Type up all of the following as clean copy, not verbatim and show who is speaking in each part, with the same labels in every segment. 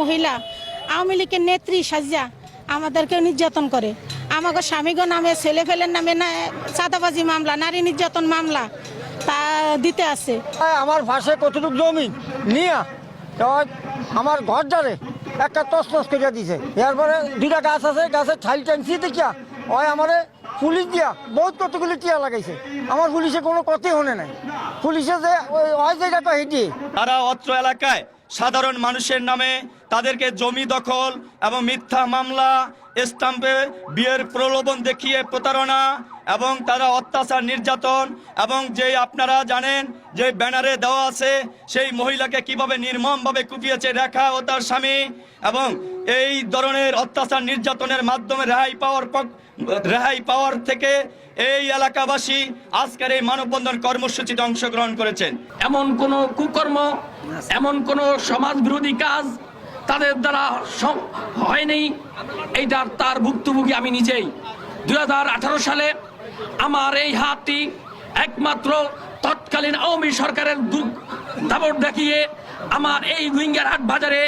Speaker 1: মহিলা আওয়ামী লীগের নেত্রী সাজিয়া আমাদেরকে নির্যাতন করে। আমাকে স্বামীগো নামে ছেলে ফেলের নামে না চাঁদাবাজি মামলা, নারী নির্যাতন মামলা তা দিতে আছে।
Speaker 2: আমার পাশে কতটুকু জমি নিয়ে আমার ঘর দ্বারে একটা তসনস করে দিছে। এরপরে দুটা গাছ আছে, গাছের ছাইল টানছি দেখিয়া ওই আমারে পুলিশ দিয়া বহুত কতগুলি টিয়া লাগাইছে। আমার পুলিশে কোনো কথাই হনে নাই। পুলিশে যে ওই জায়গাটা হেঁটে
Speaker 3: তারা অত্র এলাকায় সাধারণ মানুষের নামে তাদেরকে জমি দখল এবং মিথ্যা মামলা, স্টাম্পে বিয়ের প্রলোভন দেখিয়ে প্রতারণা এবং তারা অত্যাচার নির্যাতন এবং যে আপনারা জানেন যে ব্যানারে দেওয়া আছে সেই মহিলাকে কিভাবে নির্মমভাবে কুপিয়েছে রেখা ও তার স্বামী, এবং এই ধরনের অত্যাচার নির্যাতনের মাধ্যমে রেহাই পাওয়ার থেকে এই এলাকাবাসী আজকের এই মানববন্ধন কর্মসূচিতে অংশগ্রহণ করেছেন।
Speaker 4: এমন কোন কুকর্ম, এমন কোন সমাজ বিরোধী কাজ তাদের দ্বারা হয়নি, এইটার তার ভুক্তভোগী আমি নিজেই। 2018 সালে আমার এই হাতটি একমাত্র তৎকালীন আওয়ামী সরকারের দাপট দেখিয়ে আমার এই গুইঙ্গারহাট বাজারে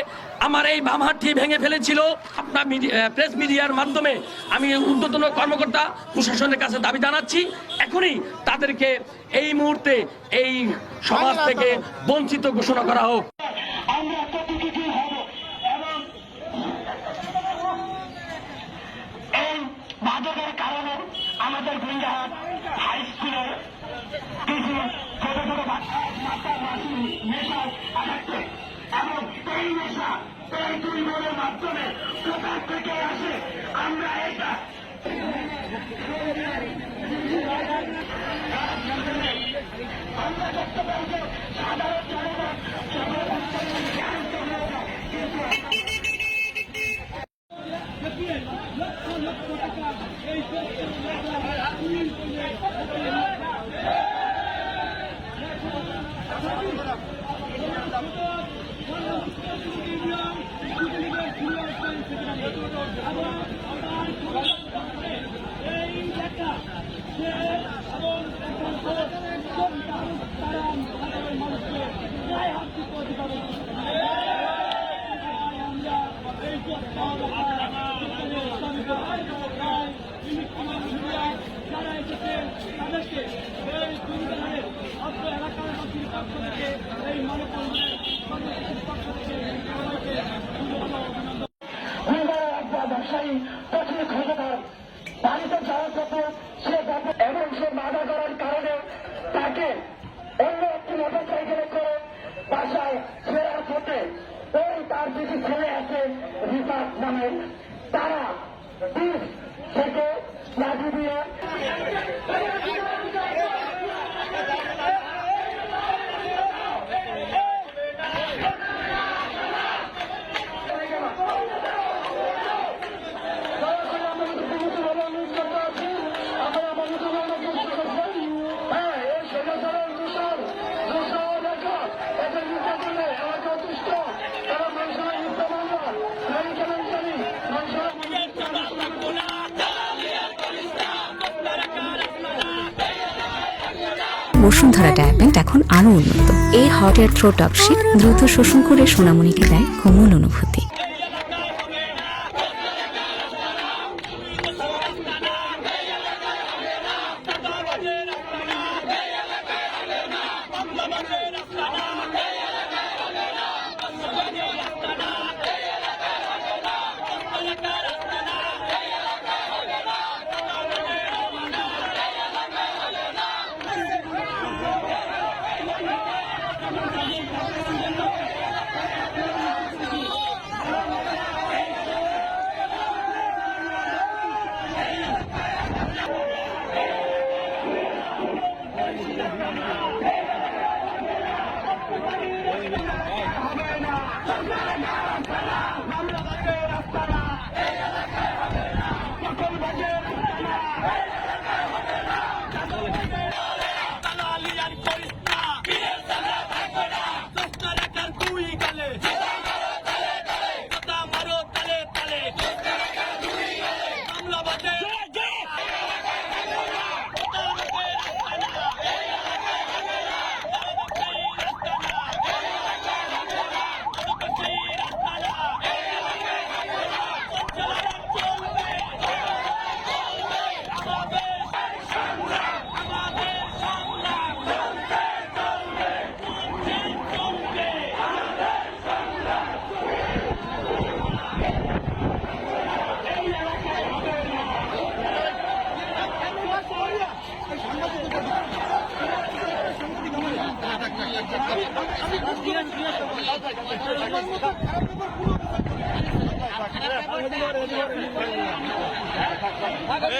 Speaker 4: আমার এই বাম হাতটি ভেঙে ফেলেছিল। আপনার প্রেস মিডিয়ার মাধ্যমে আমি ঊর্ধ্বতন কর্মকর্তা প্রশাসনের কাছে দাবি জানাচ্ছি, এখনই তাদেরকে এই মুহূর্তে এই সমাজ থেকে বঞ্চিত ঘোষণা করা হোক।
Speaker 5: মাদকের কারণে আমাদের গুইঙ্গারহাট হাই স্কুলের কিছু ছোট ছোট নেশায় আসছে এবং এই নেশা এই দুই বোনের মাধ্যমে কোথার থেকে আসে আমরা এটা আমরা দেখতে পাই যে সাধারণ জনগণ ব্যবসায়ী প্রচুর ক্ষমতার বাড়িতে যাওয়ার পথে সে এবং সে বাধা করার কারণে তাকে অন্য একটি মোটর সাইকেলে করে বাসায় ফেরার পথে ওই তার কিছু ছেলে আছে রিফাত নামে, তারা বিষ থেকে লাঠি দিয়ে
Speaker 6: বসুন্ধরা ডায়াপেন্ট এখন আরো উন্নত। এই হট এয়ার থ্রো টপশিট দ্রুত শোষণ করে সোনামণিকে দেয় কোমল অনুভূতি।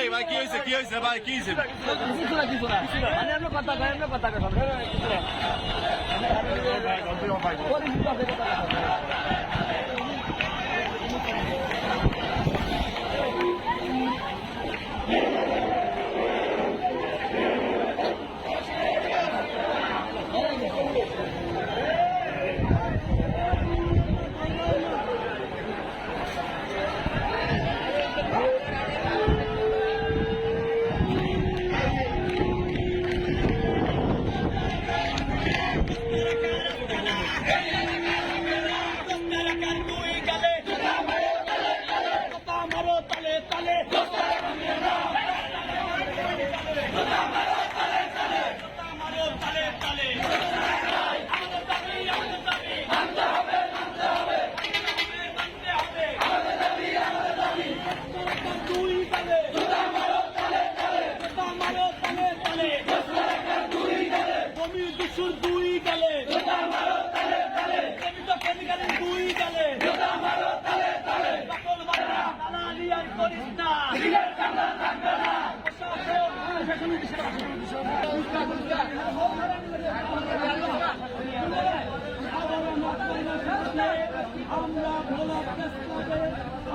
Speaker 7: ভাই কি হয়েছে ভাই কি হয়েছে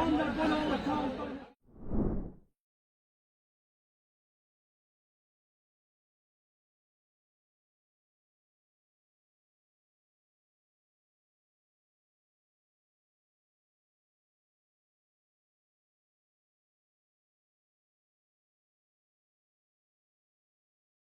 Speaker 5: আমরা